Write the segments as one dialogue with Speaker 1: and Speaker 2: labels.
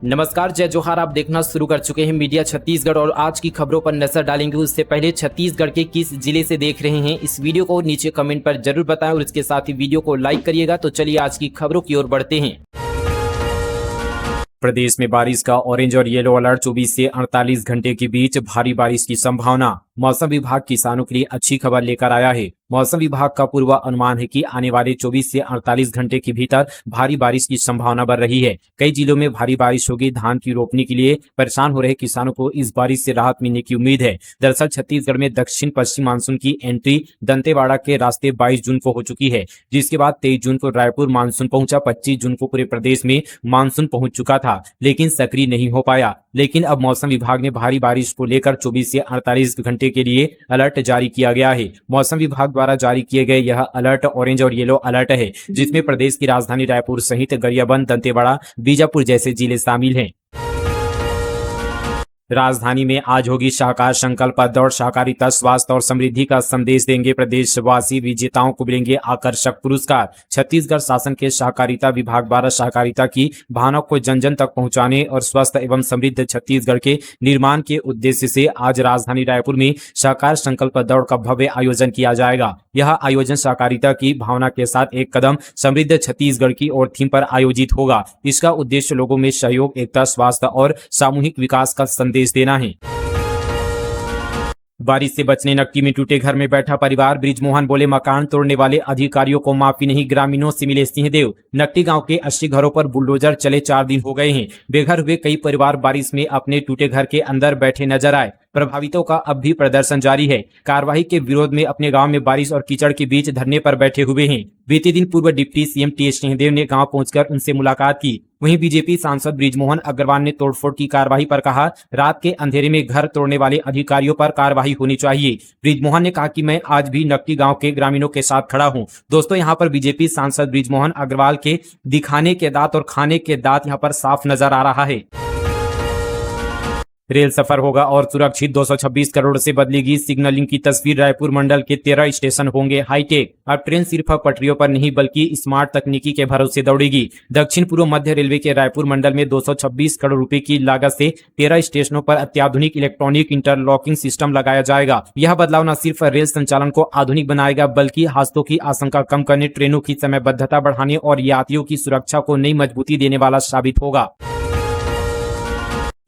Speaker 1: नमस्कार, जय जोहार। आप देखना शुरू कर चुके हैं मीडिया छत्तीसगढ़ और आज की खबरों पर नजर डालेंगे। उससे पहले छत्तीसगढ़ के किस जिले से देख रहे हैं इस वीडियो को नीचे कमेंट पर जरूर बताएं और इसके साथ ही वीडियो को लाइक करिएगा। तो चलिए आज की खबरों की ओर बढ़ते हैं। प्रदेश में बारिश का ऑरेंज और येलो अलर्ट। 24 से 48 घंटे के बीच भारी बारिश की संभावना। मौसम विभाग किसानों के लिए अच्छी खबर लेकर आया है। मौसम विभाग का पूर्वानुमान है कि आने वाले 24 से 48 घंटे के भीतर भारी बारिश की संभावना बढ़ रही है। कई जिलों में भारी बारिश होगी। धान की रोपनी के लिए परेशान हो रहे किसानों को इस बारिश से राहत मिलने की उम्मीद है। दरअसल छत्तीसगढ़ में दक्षिण पश्चिम मानसून की एंट्री दंतेवाड़ा के रास्ते 22 जून को हो चुकी है, जिसके बाद 23 जून को रायपुर मानसून पहुंचा। 25 जून को पूरे प्रदेश में मानसून पहुंच चुका था, लेकिन सक्रिय नहीं हो पाया। लेकिन अब मौसम विभाग ने भारी बारिश को लेकर 24 से 48 घंटे के लिए अलर्ट जारी किया गया है। मौसम विभाग द्वारा जारी किए गए यह अलर्ट ऑरेंज और येलो अलर्ट है, जिसमें प्रदेश की राजधानी रायपुर सहित गरियाबंद, दंतेवाड़ा, बीजापुर जैसे जिले शामिल हैं। राजधानी में आज होगी शाकाहार संकल्प दौड़। सहकारिता, स्वास्थ्य और समृद्धि का संदेश देंगे प्रदेशवासी। विजेताओं को मिलेंगे आकर्षक पुरस्कार। छत्तीसगढ़ शासन के सहकारिता विभाग द्वारा सहकारिता की भावना को जन जन तक पहुंचाने और स्वस्थ एवं समृद्ध छत्तीसगढ़ के निर्माण के उद्देश्य से आज राजधानी रायपुर में सहकार संकल्प दौड़ का भव्य आयोजन किया जाएगा। यह आयोजन सहकारिता की भावना के साथ एक कदम समृद्ध छत्तीसगढ़ की ओर थीम पर आयोजित होगा। इसका उद्देश्य लोगों में सहयोग, एकता, स्वास्थ्य और सामूहिक विकास का संदेश देना है। बारिश से बचने नक्की में टूटे घर में बैठा परिवार। बृजमोहन बोले, मकान तोड़ने वाले अधिकारियों को माफी नहीं। ग्रामीणों से मिले सिंहदेव। नकटी गांव के 80 घरों पर बुलडोजर चले 4 दिन हो गए हैं। बेघर हुए कई परिवार बारिश में अपने टूटे घर के अंदर बैठे नजर आए। प्रभावितों का अब भी प्रदर्शन जारी है। कार्रवाई के विरोध में अपने गांव में बारिश और कीचड़ के बीच धरने पर बैठे हुए हैं। बीते दिन पूर्व डिप्टी सीएम टीएस सिंहदेव ने गांव पहुंचकर उनसे मुलाकात की। वहीं बीजेपी सांसद बृजमोहन अग्रवाल ने तोड़फोड़ की कार्रवाई पर कहा, रात के अंधेरे में घर तोड़ने वाले अधिकारियों पर कार्रवाई होनी चाहिए। बृजमोहन ने कहा कि मैं आज भी नकटी गांव के ग्रामीणों के साथ खड़ा हूं। दोस्तों, यहां पर बीजेपी सांसद बृजमोहन अग्रवाल के दिखाने के दांत और खाने के दांत यहां पर साफ नजर आ रहा है। रेल सफर होगा और सुरक्षित। 226 करोड़ से बदलेगी सिग्नलिंग की तस्वीर। रायपुर मंडल के 13 स्टेशन होंगे हाईटेक। अब ट्रेन सिर्फ पटरियों पर नहीं बल्कि स्मार्ट तकनीकी के भरोसे दौड़ेगी। दक्षिण पूर्व मध्य रेलवे के रायपुर मंडल में 226 करोड़ रुपए की लागत से 13 स्टेशनों पर अत्याधुनिक इलेक्ट्रॉनिक इंटरलॉकिंग सिस्टम लगाया जाएगा। यह बदलाव न सिर्फ रेल संचालन को आधुनिक बनाएगा बल्कि हादसों की आशंका कम करने, ट्रेनों की समयबद्धता बढ़ाने और यात्रियों की सुरक्षा को नई मजबूती देने वाला साबित होगा।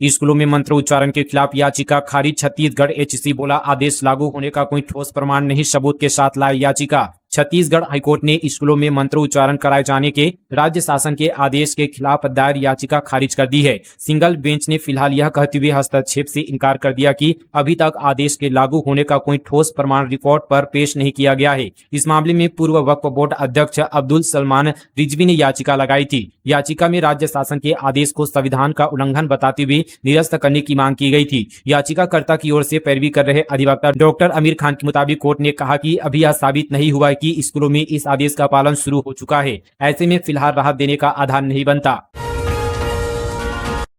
Speaker 1: स्कूलों में मंत्र उच्चारण के खिलाफ याचिका खारिज। छत्तीसगढ़ एचसी बोला, आदेश लागू होने का कोई ठोस प्रमाण नहीं, सबूत के साथ लाए याचिका। छत्तीसगढ़ हाईकोर्ट ने स्कूलों में मंत्र उच्चारण कराए जाने के राज्य शासन के आदेश के खिलाफ दायर याचिका खारिज कर दी है। सिंगल बेंच ने फिलहाल यह कहते हुए हस्तक्षेप से इनकार कर दिया कि अभी तक आदेश के लागू होने का कोई ठोस प्रमाण रिकॉर्ड पर पेश नहीं किया गया है। इस मामले में पूर्व वक्फ बोर्ड अध्यक्ष अब्दुल सलमान रिजवी ने याचिका लगाई थी। याचिका में राज्य शासन के आदेश को संविधान का उल्लंघन बताते हुए निरस्त करने की मांग की गई थी। याचिकाकर्ता की ओर से पैरवी कर रहे अधिवक्ता डॉक्टर आमिर खान के मुताबिक कोर्ट ने कहा कि अभी यह साबित नहीं हुआ कि स्कूलों में इस आदेश का पालन शुरू हो चुका है। ऐसे में फिलहाल राहत देने का आधार नहीं बनता।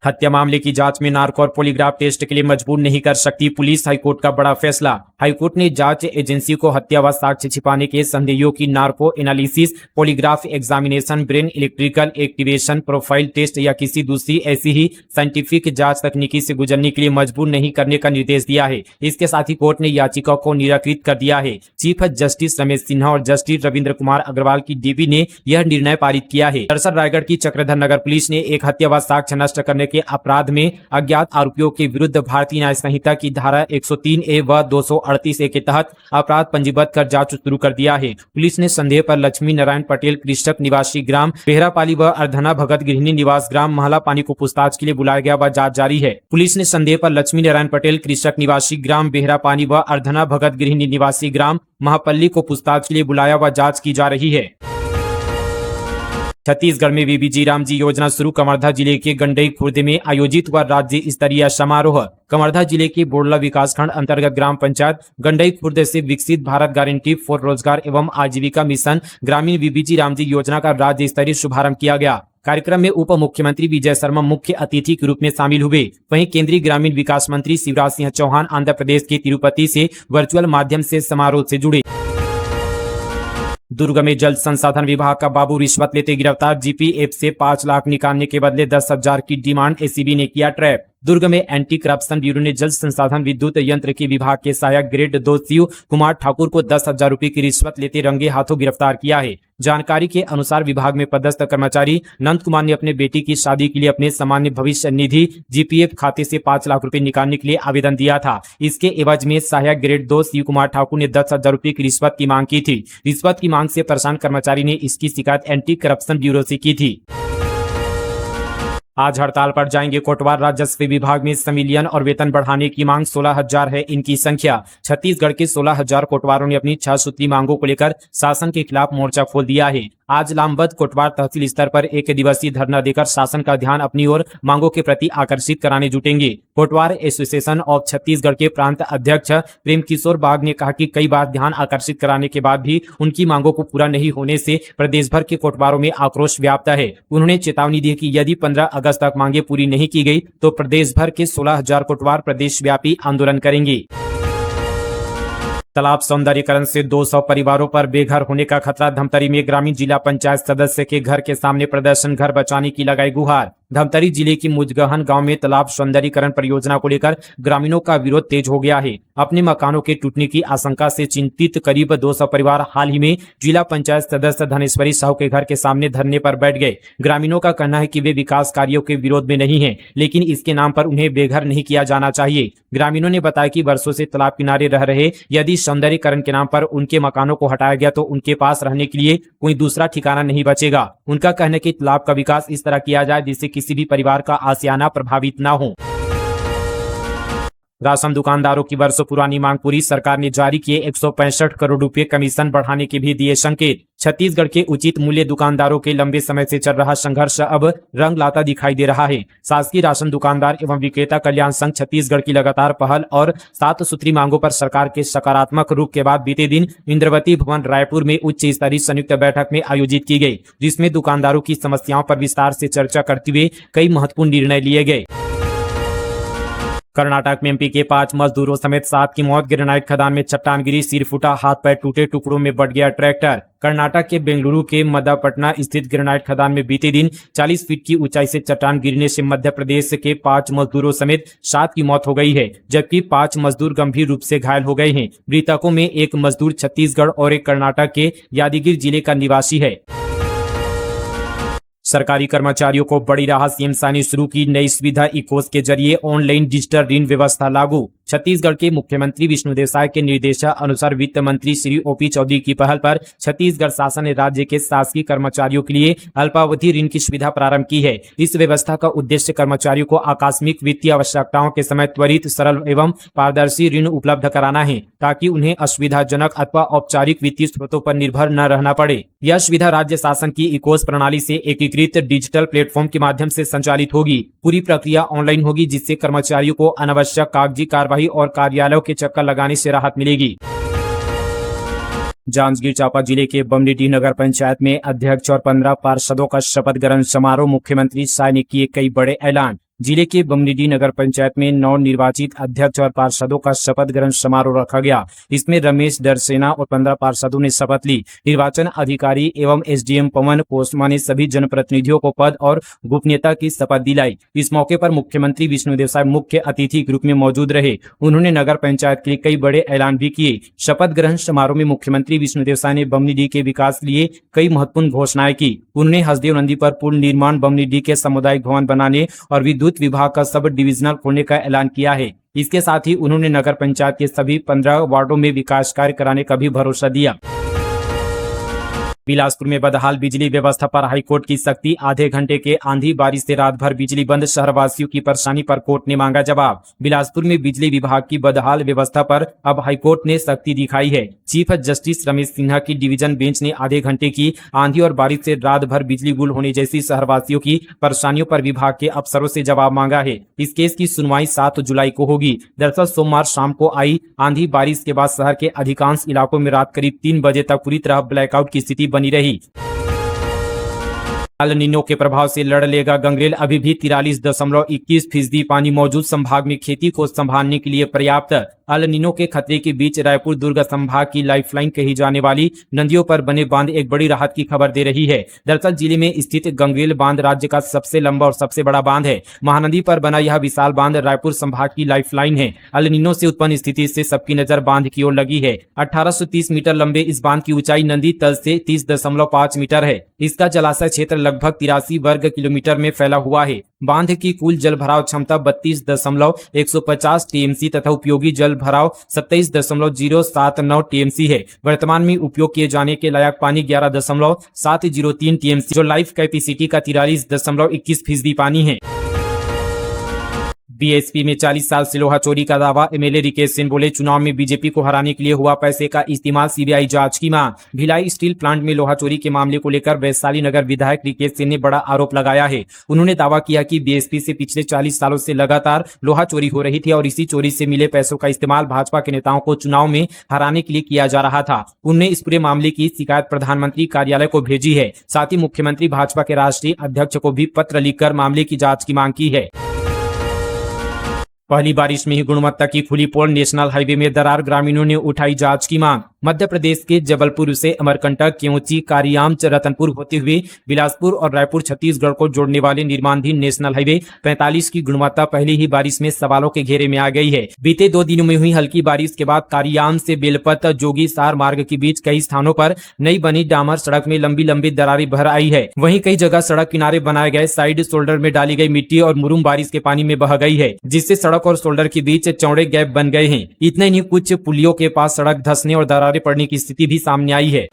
Speaker 1: हत्या मामले की जांच में नार्को और पॉलीग्राफ टेस्ट के लिए मजबूर नहीं कर सकती पुलिस। हाईकोर्ट का बड़ा फैसला। हाईकोर्ट ने जांच एजेंसी को हत्या व साक्ष्य छिपाने के संदेहियों की narco analysis, polygraph examination, brain electrical activation profile test या किसी दूसरी ऐसी ही साइंटिफिक जांच तकनीकी से गुजरने के लिए मजबूर नहीं करने का निर्देश दिया है। इसके साथ ही कोर्ट ने याचिका को निराकृत कर दिया है। चीफ जस्टिस रमेश सिन्हा और जस्टिस रविंद्र कुमार अग्रवाल की डीबी ने यह निर्णय पारित किया है। दरअसल रायगढ़ की चक्रधर नगर पुलिस ने एक हत्या व साक्ष्य नष्ट करने के अपराध में अज्ञात आरोपियों के विरुद्ध भारतीय न्याय संहिता की धारा 103A व 238A के तहत अपराध पंजीबद्ध कर जांच शुरू कर दिया है। पुलिस ने संदेह पर लक्ष्मी नारायण पटेल कृषक निवासी ग्राम बेहरापाली व अर्धना भगत गृहिणी निवास ग्राम महला पानी को पूछताछ के लिए बुलाया गया व जांच जारी है। पुलिस ने संदेह पर लक्ष्मी नारायण पटेल कृषक निवासी ग्राम बेहरापानी व अर्धना भगत गृहिणी निवासी ग्राम महापल्ली को पूछताछ के लिए बुलाया व जाँच की जा रही है। छत्तीसगढ़ में बीबीजी रामजी योजना शुरू। कवर्धा जिले के गंडई खुर्द में आयोजित हुआ राज्य स्तरीय समारोह। कवर्धा जिले के बोड़ला विकासखंड अंतर्गत ग्राम पंचायत गंडई खुर्द से विकसित भारत गारंटी फॉर रोजगार एवं आजीविका मिशन ग्रामीण बीबीजी रामजी योजना का राज्य स्तरीय शुभारंभ किया गया। कार्यक्रम में उप मुख्यमंत्री विजय शर्मा मुख्य अतिथि के रूप में शामिल हुए। वहीं केंद्रीय ग्रामीण विकास मंत्री शिवराज सिंह चौहान आंध्र प्रदेश के तिरुपति से वर्चुअल माध्यम से समारोह से जुड़े। दुर्ग में जल संसाधन विभाग का बाबू रिश्वत लेते गिरफ्तार। जीपीएफ से 5 लाख निकालने के बदले 10,000 की डिमांड, एसीबी ने किया ट्रैप। दुर्ग में एंटी करप्शन ब्यूरो ने जल संसाधन विद्युत यंत्र की विभाग के सहायक ग्रेड 2 शिव कुमार ठाकुर को 10,000 रुपए की रिश्वत लेते रंगे हाथों गिरफ्तार किया है। जानकारी के अनुसार विभाग में पदस्थ कर्मचारी नंद कुमार ने अपने बेटी की शादी के लिए अपने सामान्य भविष्य निधि जीपीएफ खाते से 5 लाख रुपए निकालने के लिए आवेदन दिया था। इसके एवज में सहायक ग्रेड 2 शिव कुमार ठाकुर ने 10,000 रुपए की रिश्वत की मांग की थी। रिश्वत की मांग से परेशान कर्मचारी ने इसकी शिकायत एंटी करप्शन ब्यूरो से की थी। आज हड़ताल पर जाएंगे कोटवार। राजस्व विभाग में संविलियन और वेतन बढ़ाने की मांग 16,000 है इनकी संख्या। छत्तीसगढ़ के 16,000 कोटवारों ने अपनी 6 सूत्री मांगों को लेकर शासन के खिलाफ मोर्चा खोल दिया है। आज लामबद कोटवार तहसील स्तर पर 1 दिवसीय धरना देकर शासन का ध्यान अपनी ओर मांगों के प्रति आकर्षित कराने जुटेंगे। कोटवार एसोसिएशन ऑफ छत्तीसगढ़ के प्रांत अध्यक्ष प्रेम किशोर बाग ने कहा कि कई बार ध्यान आकर्षित कराने के बाद भी उनकी मांगों को पूरा नहीं होने से प्रदेश भर के कोटवारों में आक्रोश व्याप्त है। उन्होंने चेतावनी दी कि यदि 15 अगस्त तक मांगे पूरी नहीं की गई तो प्रदेश भर के 16,000 कोटवार प्रदेश व्यापी आंदोलन करेंगे। तालाब सौंदर्यीकरण से 200 परिवारों पर बेघर होने का खतरा। धमतरी में ग्रामीण जिला पंचायत सदस्य के घर के सामने प्रदर्शन, घर बचाने की लगाई गुहार। धमतरी जिले की मुजगहन गांव में तालाब सौंदर्यीकरण परियोजना को लेकर ग्रामीणों का विरोध तेज हो गया है। अपने मकानों के टूटने की आशंका से चिंतित करीब 200 परिवार हाल ही में जिला पंचायत सदस्य धनेश्वरी साहू के घर के सामने धरने पर बैठ गए। ग्रामीणों का कहना है कि वे विकास कार्यों के विरोध में नहीं है, लेकिन इसके नाम पर उन्हें बेघर नहीं किया जाना चाहिए। ग्रामीणों ने बताया कि वर्षों से तालाब किनारे रह रहे, यदि सौंदर्यीकरण के नाम पर उनके मकानों को हटाया गया तो उनके पास रहने के लिए कोई दूसरा ठिकाना नहीं बचेगा। उनका कहना है कि तालाब का विकास इस तरह किया जाए जिससे किसी भी परिवार का आशियाना प्रभावित न हो। राशन दुकानदारों की वर्षों पुरानी मांग पूरी। सरकार ने जारी किए 165 करोड़ रुपए कमीशन बढ़ाने के भी दिए संकेत। छत्तीसगढ़ के उचित मूल्य दुकानदारों के लंबे समय से चल रहा संघर्ष अब रंग लाता दिखाई दे रहा है। शासकीय राशन दुकानदार एवं विक्रेता कल्याण संघ छत्तीसगढ़ की लगातार पहल और 7 सूत्री मांगों पर सरकार के सकारात्मक रुख के बाद बीते दिन इंद्रवती भवन रायपुर में उच्च स्तरीय संयुक्त बैठक में आयोजित की गई, जिसमें दुकानदारों की समस्याओं पर विस्तार से चर्चा करते हुए कई महत्वपूर्ण निर्णय लिए गए। कर्नाटक में एमपी के 5 मजदूरों समेत 7 की मौत। ग्रेनाइट खदान में चट्टान गिरी, सिर फूटा, हाथ पैर टूटे, टुकड़ों में बट गया ट्रैक्टर। कर्नाटक के बेंगलुरु के मदापटना स्थित ग्रेनाइट खदान में बीते दिन 40 फीट की ऊंचाई से चट्टान गिरने से मध्य प्रदेश के 5 मजदूरों समेत 7 की मौत हो गई है, जबकि 5 मजदूर गंभीर रूप से घायल हो गए हैं। मृतकों में एक मजदूर छत्तीसगढ़ और एक कर्नाटक के यादगिर जिले का निवासी है। सरकारी कर्मचारियों को बड़ी राहत। सीएम सानी शुरू की नई सुविधा इकोस के जरिए ऑनलाइन डिजिटल ऋण व्यवस्था लागू। छत्तीसगढ़ के मुख्यमंत्री विष्णुदेव साय के निर्देशानुसार वित्त मंत्री श्री ओपी चौधरी की पहल पर छत्तीसगढ़ शासन ने राज्य के शासकीय कर्मचारियों के लिए अल्पावधि ऋण की सुविधा प्रारंभ की है। इस व्यवस्था का उद्देश्य कर्मचारियों को आकस्मिक वित्तीय आवश्यकताओं के समय त्वरित, सरल एवं पारदर्शी ऋण उपलब्ध कराना है, ताकि उन्हें असुविधाजनक अथवा औपचारिक वित्तीय स्रोतों पर निर्भर न रहना पड़े। यह सुविधा राज्य शासन की इकोस प्रणाली से एकीकृत डिजिटल प्लेटफॉर्म के माध्यम से संचालित होगी। पूरी प्रक्रिया ऑनलाइन होगी, जिससे कर्मचारियों को अनावश्यक कागजी कार्यवाही और कार्यालयों के चक्कर लगाने से राहत मिलेगी। जांजगीर चांपा जिले के बमडीडीह नगर पंचायत में अध्यक्ष और 15 पार्षदों का शपथ ग्रहण समारोह। मुख्यमंत्री साय ने किए कई बड़े ऐलान। जिले के बमडीडीह नगर पंचायत में नवनिर्वाचित अध्यक्ष और पार्षदों का शपथ ग्रहण समारोह रखा गया। इसमें रमेश डरसेना और 15 पार्षदों ने शपथ ली। निर्वाचन अधिकारी एवं एसडीएम पवन कोस्मा ने सभी जनप्रतिनिधियों को पद और गोपनीयता की शपथ दिलाई। इस मौके पर मुख्यमंत्री विष्णुदेव साय मुख्य अतिथि के रूप में मौजूद रहे। उन्होंने नगर पंचायत के लिए कई बड़े ऐलान भी किए। शपथ ग्रहण समारोह में मुख्यमंत्री विष्णुदेव साय ने बमडीडीह के विकास के लिए कई महत्वपूर्ण घोषणाएं की। उन्होंने हसदेव नदी पर पुल निर्माण, बमडीडीह के सामुदायिक भवन बनाने और विद्युत विभाग का सब डिविजनल खोलने का ऐलान किया है। इसके साथ ही उन्होंने नगर पंचायत के सभी 15 वार्डों में विकास कार्य कराने का भी भरोसा दिया। बिलासपुर में बदहाल बिजली व्यवस्था पर हाईकोर्ट की सख्ती। आधे घंटे के आंधी बारिश से रात भर बिजली बंद। शहरवासियों की परेशानी पर कोर्ट ने मांगा जवाब। बिलासपुर में बिजली विभाग की बदहाल व्यवस्था पर अब हाईकोर्ट ने सख्ती दिखाई है। चीफ जस्टिस रमेश सिन्हा की डिवीजन बेंच ने आधे घंटे की आंधी और बारिश से रात भर बिजली गुल होने जैसी शहरवासियों की परेशानियों पर विभाग के अफसरों से जवाब मांगा है। इस केस की सुनवाई 7 जुलाई को होगी। दरअसल सोमवार शाम को आई आंधी बारिश के बाद शहर के अधिकांश इलाकों में रात करीब 3 बजे तक पूरी तरह ब्लैकआउट की स्थिति बनी रही। एल नीनो के प्रभाव से लड़ लेगा गंगरेल। अभी भी 43.21% पानी मौजूद। संभाग में खेती को संभालने के लिए पर्याप्त। अल नीनो के खतरे के बीच रायपुर दुर्ग संभाग की लाइफलाइन कही जाने वाली नदियों पर बने बांध एक बड़ी राहत की खबर दे रही है। दरअसल जिले में स्थित गंगरेल बांध राज्य का सबसे लंबा और सबसे बड़ा बांध है। महानदी पर बना यह विशाल बांध रायपुर संभाग की लाइफलाइन है। अल नीनो से उत्पन्न स्थिति से सबकी नजर बांध की ओर लगी है। 1830 मीटर लंबे इस बांध की ऊंचाई नदी तल से 30.5 मीटर है। इसका जलाशय क्षेत्र लगभग 83 वर्ग किलोमीटर में फैला हुआ है। बांध की कुल जल भराव क्षमता 32.150 टीएमसी तथा उपयोगी जल भराव 27.079 टीएमसी है। वर्तमान में उपयोग किए जाने के लायक पानी 11.703 टीएमसी, जो लाइफ कैपेसिटी का 43.21% पानी है। बीएसपी में 40 साल से लोहा चोरी का दावा, एमएलए रिकेश सिंह बोले चुनाव में बीजेपी को हराने के लिए हुआ पैसे का इस्तेमाल, सीबीआई जांच की मांग। भिलाई स्टील प्लांट में लोहा चोरी के मामले को लेकर वैशाली नगर विधायक रिकेश सिंह ने बड़ा आरोप लगाया है। उन्होंने दावा किया कि बीएसपी से पिछले 40 सालों से लगातार लोहा चोरी हो रही थी और इसी चोरी से मिले पैसों का इस्तेमाल भाजपा के नेताओं को चुनाव में हराने के लिए किया जा रहा था। उन्होंने इस पूरे मामले की शिकायत प्रधानमंत्री कार्यालय को भेजी है। साथ ही मुख्यमंत्री भाजपा के राष्ट्रीय अध्यक्ष को भी पत्र लिखकर मामले की जांच की मांग की है। पहली बारिश में ही गुणवत्ता की खुली पोल, नेशनल हाईवे में दरार, ग्रामीणों ने उठाई जांच की मांग। मध्य प्रदेश के जबलपुर से अमरकंटक, केवंची, कारियाम, रतनपुर होते हुए बिलासपुर और रायपुर छत्तीसगढ़ को जोड़ने वाले निर्माणाधीन नेशनल हाईवे 45 की गुणवत्ता पहली ही बारिश में सवालों के घेरे में आ गई है। बीते 2 दिनों में हुई हल्की बारिश के बाद कारियाम से बेलपत जोगीसार मार्ग के बीच कई स्थानों पर नई बनी डामर सड़क में लंबी लंबी दरारें भर आई है। वहीं कई जगह सड़क किनारे बनाए गए साइड शोल्डर में डाली गई मिट्टी और मुरुम बारिश के पानी में बह गई है, जिससे सड़क और शोल्डर के बीच चौड़े गैप बन गए हैं। इतने नहीं, कुछ पुलियों के पास सड़क धंसने और दरारें पड़ने की स्थिति भी सामने आई है।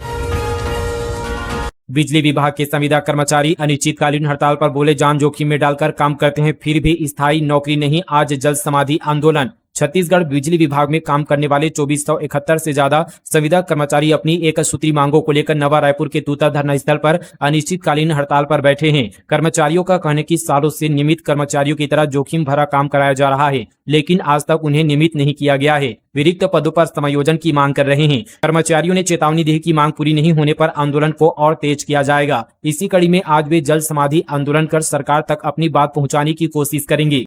Speaker 1: बिजली विभाग के संविदा कर्मचारी अनिश्चितकालीन हड़ताल पर बोले, जान जोखिम में डालकर काम करते हैं फिर भी स्थायी नौकरी नहीं, आज जल समाधि आंदोलन। छत्तीसगढ़ बिजली विभाग में काम करने वाले 2471 से ज्यादा संविदा कर्मचारी अपनी एक सूत्री मांगों को लेकर नवा रायपुर के तूता धरना स्थल पर अनिश्चितकालीन हड़ताल पर बैठे हैं। कर्मचारियों का कहने की सालों से नियमित कर्मचारियों की तरह जोखिम भरा काम कराया जा रहा है, लेकिन आज तक उन्हें नियमित नहीं किया गया है। वे रिक्त पदों पर समायोजन की मांग कर रहे हैं। कर्मचारियों ने चेतावनी दी कि मांग पूरी नहीं होने पर आंदोलन को और तेज किया जाएगा। इसी कड़ी में आज वे जल समाधि आंदोलन कर सरकार तक अपनी बात पहुंचाने की कोशिश करेंगे।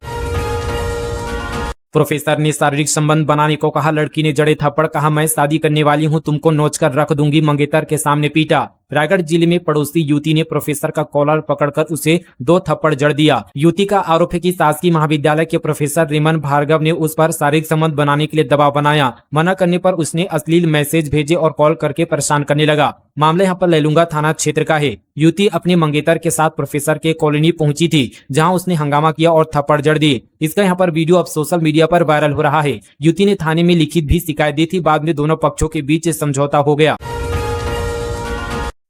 Speaker 1: प्रोफेसर ने शारीरिक संबंध बनाने को कहा, लड़की ने जड़े थप्पड़, कहा मैं शादी करने वाली हूं, तुमको नोचकर रख दूंगी, मंगेतर के सामने पीटा। रायगढ़ जिले में पड़ोसी युवती ने प्रोफेसर का कॉलर पकड़कर उसे 2 थप्पड़ जड़ दिया। युवती का आरोप है कि शासकीय महाविद्यालय के प्रोफेसर रेमन भार्गव ने उस पर शारीरिक संबंध बनाने के लिए दबाव बनाया। मना करने पर उसने अश्लील मैसेज भेजे और कॉल करके परेशान करने लगा। मामला यहाँ पर लैलूंगा थाना क्षेत्र का है। युवती अपने मंगेतर के साथ प्रोफेसर के कॉलोनी पहुंची थी, जहां उसने हंगामा किया और थप्पड़ जड़ दिए। इसका यहाँ पर वीडियो अब सोशल मीडिया पर वायरल हो रहा है। युवती ने थाने में लिखित भी शिकायत दी थी। बाद में दोनों पक्षों के बीच समझौता हो गया।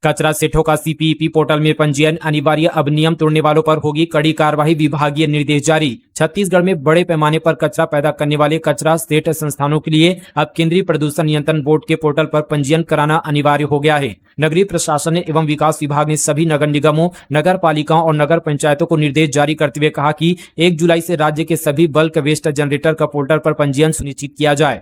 Speaker 1: कचरा सेठों का सीपीईपी पोर्टल में पंजीयन अनिवार्य, अब नियम तोड़ने वालों पर होगी कड़ी कार्रवाई, विभागीय निर्देश जारी। छत्तीसगढ़ में बड़े पैमाने पर कचरा पैदा करने वाले कचरा सेठ संस्थानों के लिए अब केंद्रीय प्रदूषण नियंत्रण बोर्ड के पोर्टल पर पंजीयन कराना अनिवार्य हो गया है। नगरीय प्रशासन एवं विकास विभाग ने सभी नगर निगमों, नगर पालिकाओं और नगर पंचायतों को निर्देश जारी करते हुए कहा कि 1 जुलाई से राज्य के सभी बल्क वेस्ट जनरेटर का पोर्टल पर पंजीयन सुनिश्चित किया जाए।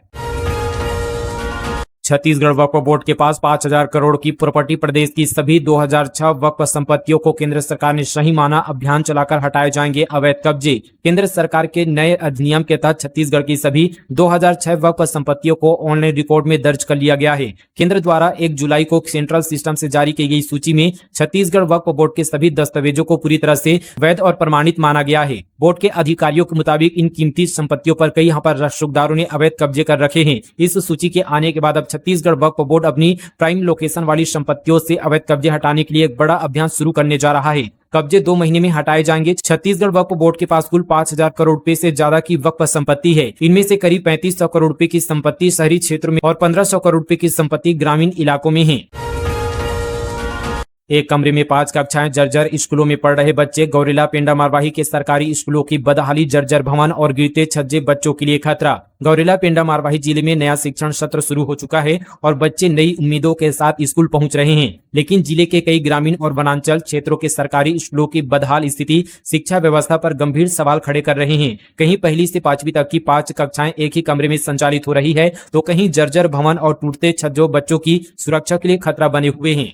Speaker 1: छत्तीसगढ़ वक्फ बोर्ड के पास 5000 करोड़ की प्रॉपर्टी, प्रदेश की सभी 2006 वक्फ संपत्तियों को केंद्र सरकार ने सही माना, अभियान चलाकर हटाए जाएंगे अवैध कब्जे। केंद्र सरकार के नए अधिनियम के तहत छत्तीसगढ़ की सभी 2006 वक्फ संपत्तियों को ऑनलाइन रिकॉर्ड में दर्ज कर लिया गया है। केंद्र द्वारा 1 जुलाई को सेंट्रल सिस्टम से जारी की गई सूची में छत्तीसगढ़ वक्फ बोर्ड के सभी दस्तावेजों को पूरी तरह से वैध और प्रमाणित माना गया है। बोर्ड के अधिकारियों के मुताबिक इन कीमती संपत्तियों पर कई यहाँ पर रसूखदारों ने अवैध कब्जे कर रखे हैं। इस सूची के आने के बाद अब छत्तीसगढ़ वक्फ बोर्ड अपनी प्राइम लोकेशन वाली संपत्तियों से अवैध कब्जे हटाने के लिए एक बड़ा अभियान शुरू करने जा रहा है। कब्जे 2 महीने में हटाए जाएंगे। छत्तीसगढ़ वक्फ बोर्ड के पास कुल 5000 करोड़ रुपए से ज्यादा की वक्फ संपत्ति है। इनमें से करीब 3500 करोड़ रुपए की संपत्ति शहरी क्षेत्रों में और 1500 करोड़ रुपए की संपत्ति ग्रामीण इलाकों में है। एक कमरे में 5 कक्षाएं, जर्जर स्कूलों में पढ़ रहे बच्चे। गौरेला पेंडा मारवाही के सरकारी स्कूलों की बदहाली, जर्जर भवन और गिरते छज्जे बच्चों के लिए खतरा। गौरेला पेंडा मारवाही जिले में नया शिक्षण सत्र शुरू हो चुका है और बच्चे नई उम्मीदों के साथ स्कूल पहुंच रहे हैं, लेकिन जिले के कई ग्रामीण और वनांचल क्षेत्रों के सरकारी स्कूलों की बदहाल स्थिति शिक्षा व्यवस्था पर गंभीर सवाल खड़े कर रहे हैं। कहीं 1ली से 5वीं तक की 5 कक्षाएं एक ही कमरे में संचालित हो रही है, तो कहीं जर्जर भवन और टूटते छज्जों बच्चों की सुरक्षा के लिए खतरा बने हुए हैं।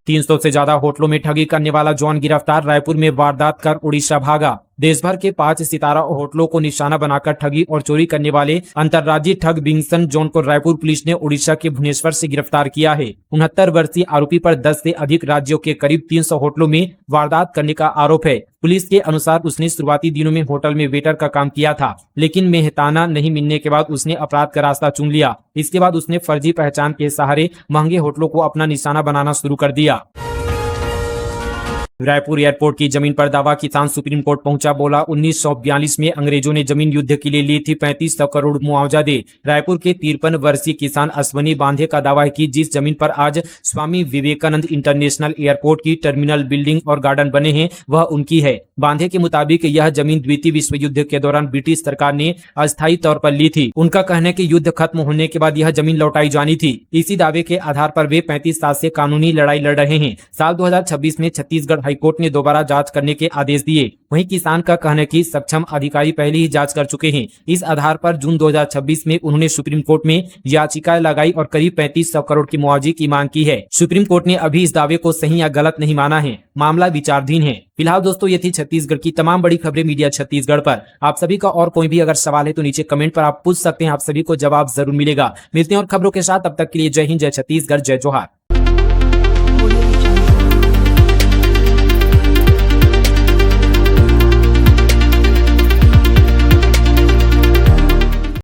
Speaker 1: 300 से ज्यादा होटलों में ठगी करने वाला जॉन गिरफ्तार, रायपुर में वारदात कर उड़ीसा भागा। देश भर के 5 सितारा होटलों को निशाना बनाकर ठगी और चोरी करने वाले अंतर्राज्यीय ठग बिंगसन जॉन को रायपुर पुलिस ने उड़ीसा के भुवनेश्वर से गिरफ्तार किया है। 69 वर्षीय आरोपी पर 10 से अधिक राज्यों के करीब 300 होटलों में वारदात करने का आरोप है। पुलिस के अनुसार उसने शुरुआती दिनों में होटल में वेटर का काम किया था, लेकिन मेहताना नहीं मिलने के बाद उसने अपराध का रास्ता चुन लिया। इसके बाद उसने फर्जी पहचान के सहारे महंगे होटलों को अपना निशाना बनाना शुरू कर दिया। रायपुर एयरपोर्ट की जमीन पर दावा, किसान सुप्रीम कोर्ट पहुंचा, बोला 1942 में अंग्रेजों ने जमीन युद्ध के लिए ली थी, 3500 करोड़ मुआवजा दे। रायपुर के 53 वर्षीय किसान अश्वनी बांधे का दावा है कि जिस जमीन पर आज स्वामी विवेकानंद इंटरनेशनल एयरपोर्ट की टर्मिनल बिल्डिंग और गार्डन बने हैं वह उनकी है। बांधे के मुताबिक यह जमीन द्वितीय विश्व युद्ध के दौरान ब्रिटिश सरकार ने अस्थायी तौर पर ली थी। उनका कहना है कि युद्ध खत्म होने के बाद यह जमीन लौटाई जानी थी। इसी दावे के आधार पर वे 35 साल से कानूनी लड़ाई लड़ रहे हैं। साल 2026 में छत्तीसगढ़ हाईकोर्ट ने दोबारा जांच करने के आदेश दिए। वहीं किसान का कहना है कि सक्षम अधिकारी पहले ही जांच कर चुके हैं। इस आधार पर जून 2026 में उन्होंने सुप्रीम कोर्ट में याचिका लगाई और करीब 3500 करोड़ की मुआवजे की मांग की है। सुप्रीम कोर्ट ने अभी इस दावे को सही या गलत नहीं माना है। मामला विचाराधीन है। फिलहाल दोस्तों, ये थी छत्तीसगढ़ की तमाम बड़ी खबरें मीडिया छत्तीसगढ़ पर। आप सभी का और कोई भी अगर सवाल है तो नीचे कमेंट पर आप पूछ सकते हैं। आप सभी को जवाब जरूर मिलेगा। मिलते हैं और खबरों के साथ, तब तक के लिए जय हिंद, जय छत्तीसगढ़, जय जोहार।